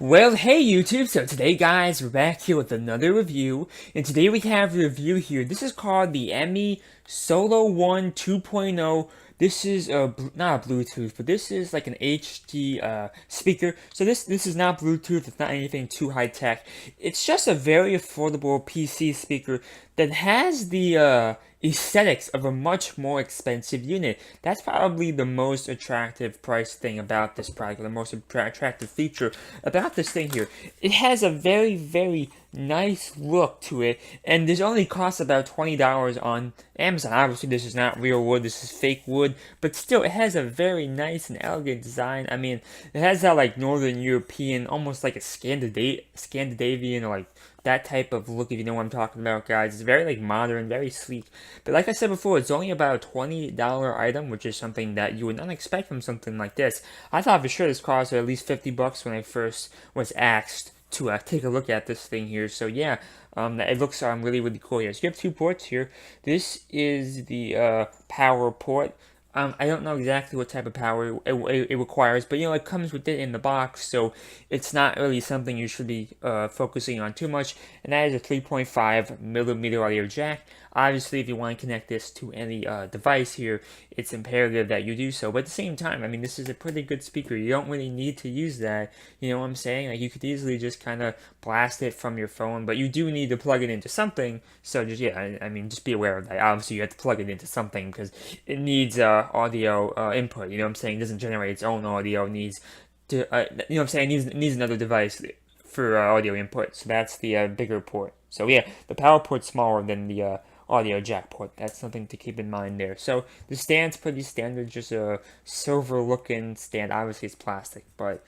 Well, hey YouTube, so today guys, we're back here with another review, and today we have a review here. This is called the Emie Solo One 2.0. This is not a Bluetooth, but this is like an HD speaker. So this is not Bluetooth, it's not anything too high tech. It's just a very affordable PC speaker that has the aesthetics of a much more expensive unit. That's probably the most attractive price thing about this product, or the most attractive feature about this thing here. It has a very nice look to it, and this only costs about $20 on Amazon. Obviously, this is not real wood, this is fake wood, but still, it has a very nice and elegant design. I mean, it has that like Northern European, almost like a Scandinavian, like that type of look, if you know what I'm talking about, guys. It's very like modern, very sleek. But like I said before, it's only about a $20 item, which is something that you would not expect from something like this. I thought for sure this cost at least 50 bucks when I first was asked to take a look at this thing here. So yeah, it looks really cool here. So you have two ports here. This is the power port. I don't know exactly what type of power it requires, but you know, it comes with it in the box, so it's not really something you should be focusing on too much. And that is a 3.5 millimeter audio jack. Obviously, if you want to connect this to any device here, it's imperative that you do so. But at the same time, I mean, this is a pretty good speaker. You don't really need to use that. You know what I'm saying? Like, you could easily just kind of blast it from your phone, but you do need to plug it into something. So just, yeah, I mean, just be aware of that. Obviously, you have to plug it into something because it needs audio input. You know what I'm saying? It doesn't generate its own audio. It needs to, you know what I'm saying? It needs another device for audio input. So that's the bigger port. So yeah, the power port's smaller than the audio jack port. That's something to keep in mind there. So the stand's pretty standard, just a silver looking stand. Obviously it's plastic, but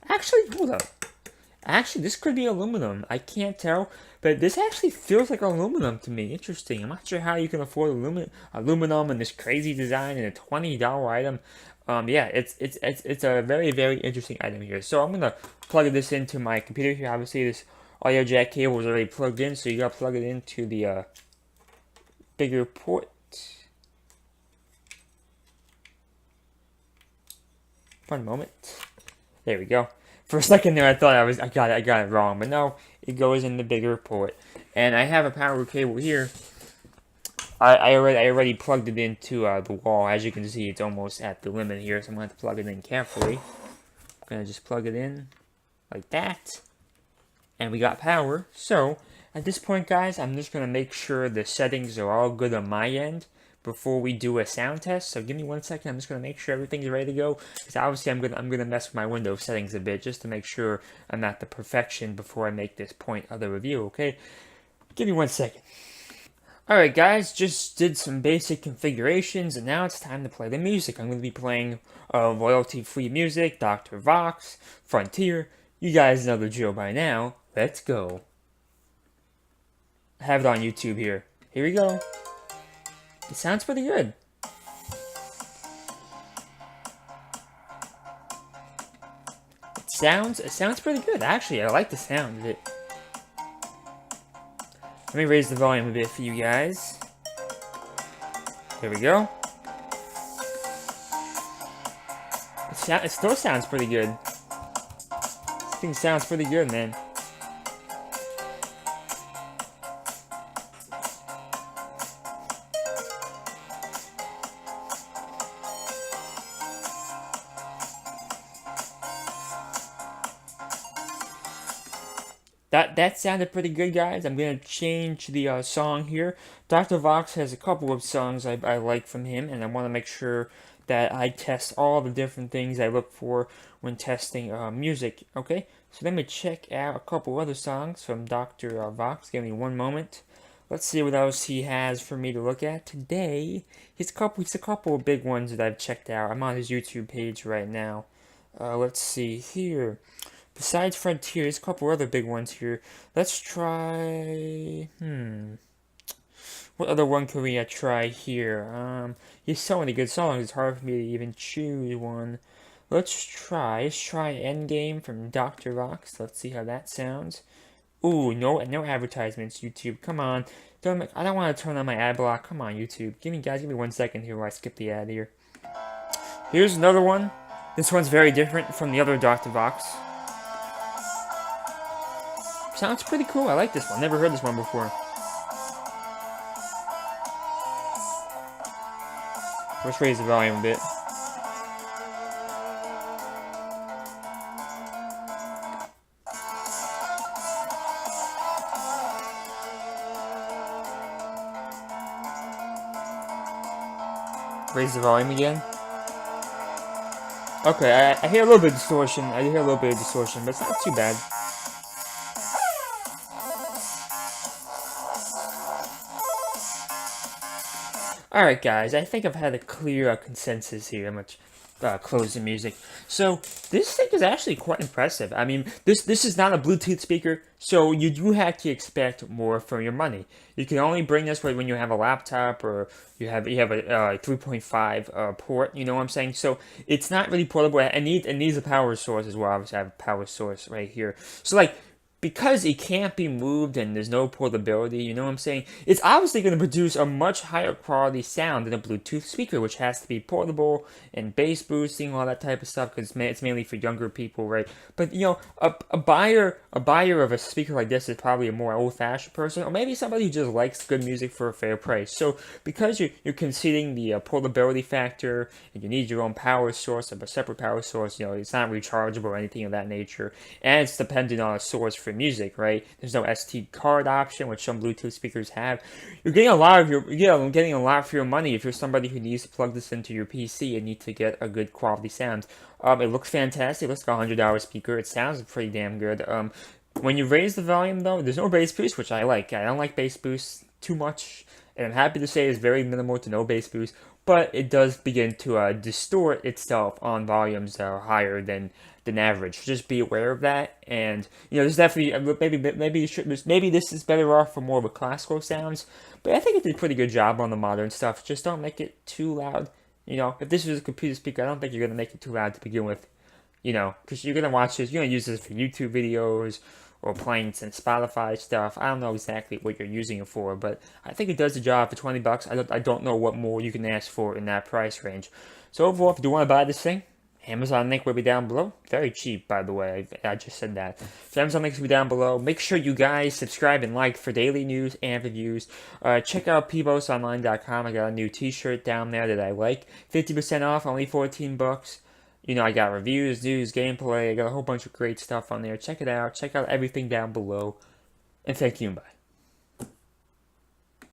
actually, hold up. Actually, this could be aluminum. I can't tell, but this actually feels like aluminum to me. Interesting. I'm not sure how you can afford aluminum and this crazy design and a $20 item. Yeah, it's a very interesting item here. So I'm gonna plug this into my computer here. Obviously, this audio jack cable is already plugged in, so you gotta plug it into the bigger port. One moment. There we go. For a second there, I thought I got it wrong, but no, it goes in the bigger port. And I have a power cable here. I already plugged it into the wall. As you can see, it's almost at the limit here, so I'm gonna have to plug it in carefully. I'm gonna just plug it in like that, and we got power. So at this point, guys, I'm just gonna make sure the settings are all good on my end before we do a sound test. So give me 1 second. I'm just gonna make sure everything's ready to go. Because obviously I'm gonna mess with my Windows settings a bit just to make sure I'm at the perfection before I make this point of the review. Okay, give me 1 second. Alright guys, just did some basic configurations and now it's time to play the music. I'm going to be playing royalty-free music, Dr. Vox, Frontier. You guys know the drill by now. Let's go. I have it on YouTube here. Here we go. It sounds pretty good. It sounds pretty good. Actually, I like the sound of it. Let me raise the volume a bit for you guys. There we go. It still sounds pretty good. This thing sounds pretty good, man. That sounded pretty good, guys. I'm gonna change the song here. Dr. Vox has a couple of songs I like from him, and I want to make sure that I test all the different things I look for when testing music. Okay, so let me check out a couple other songs from Dr. Vox. Give me one moment. Let's see what else he has for me to look at today. He's a couple of big ones that I've checked out. I'm on his YouTube page right now. Let's see here. Besides Frontier, there's a couple other big ones here. Let's try... What other one can we try here? He has so many good songs, it's hard for me to even choose one. Let's try Endgame from Dr. Vox. Let's see how that sounds. Ooh, no advertisements, YouTube. Come on. I don't want to turn on my ad block. Come on, YouTube. Give me 1 second here while I skip the ad here. Here's another one. This one's very different from the other Dr. Vox. Sounds pretty cool. I like this one. Never heard this one before. Let's raise the volume a bit. Raise the volume again. Okay, I hear a little bit of distortion. I hear a little bit of distortion, but it's not too bad. Alright guys, I think I've had a clear consensus here. I'm gonna close the music. So, this thing is actually quite impressive. I mean, this is not a Bluetooth speaker, so you do have to expect more for your money. You can only bring this when you have a laptop or you have a 3.5 port, you know what I'm saying? So, it's not really portable. It needs a power source as well. Obviously, I have a power source right here. So, like, because it can't be moved and there's no portability, you know what I'm saying? It's obviously going to produce a much higher quality sound than a Bluetooth speaker, which has to be portable and bass boosting, all that type of stuff, because it's mainly for younger people, right? But, you know, a buyer of a speaker like this is probably a more old-fashioned person, or maybe somebody who just likes good music for a fair price. So, because you're conceding the portability factor, and you need your own power source, a separate power source, you know, it's not rechargeable or anything of that nature, and it's dependent on a source for music, right? There's no SD card option, which some Bluetooth speakers have. You're getting a lot for your money if you're somebody who needs to plug this into your PC and need to get a good quality sound. It looks fantastic. It looks like a $100 speaker. It sounds pretty damn good. When you raise the volume though, there's no bass boost, which I like. I don't like bass boost too much, and I'm happy to say it's very minimal to no bass boost. But it does begin to distort itself on volumes that are higher than average. Just be aware of that, and you know, there's definitely maybe this is better off for more of a classical sounds. But I think it did a pretty good job on the modern stuff. Just don't make it too loud. You know, if this was a computer speaker, I don't think you're gonna make it too loud to begin with. You know, because you're gonna watch this, you're gonna use this for YouTube videos or playing some Spotify stuff. I don't know exactly what you're using it for, but I think it does the job for 20 bucks. I don't know what more you can ask for in that price range. So overall, if you do want to buy this thing, Amazon link will be down below. Very cheap, by the way. I just said that. So Amazon link will be down below. Make sure you guys subscribe and like for daily news and reviews. Check out pbosonline.com. I got a new t-shirt down there that I like. 50% off, only 14 bucks. You know, I got reviews, news, gameplay. I got a whole bunch of great stuff on there. Check it out. Check out everything down below. And thank you and bye.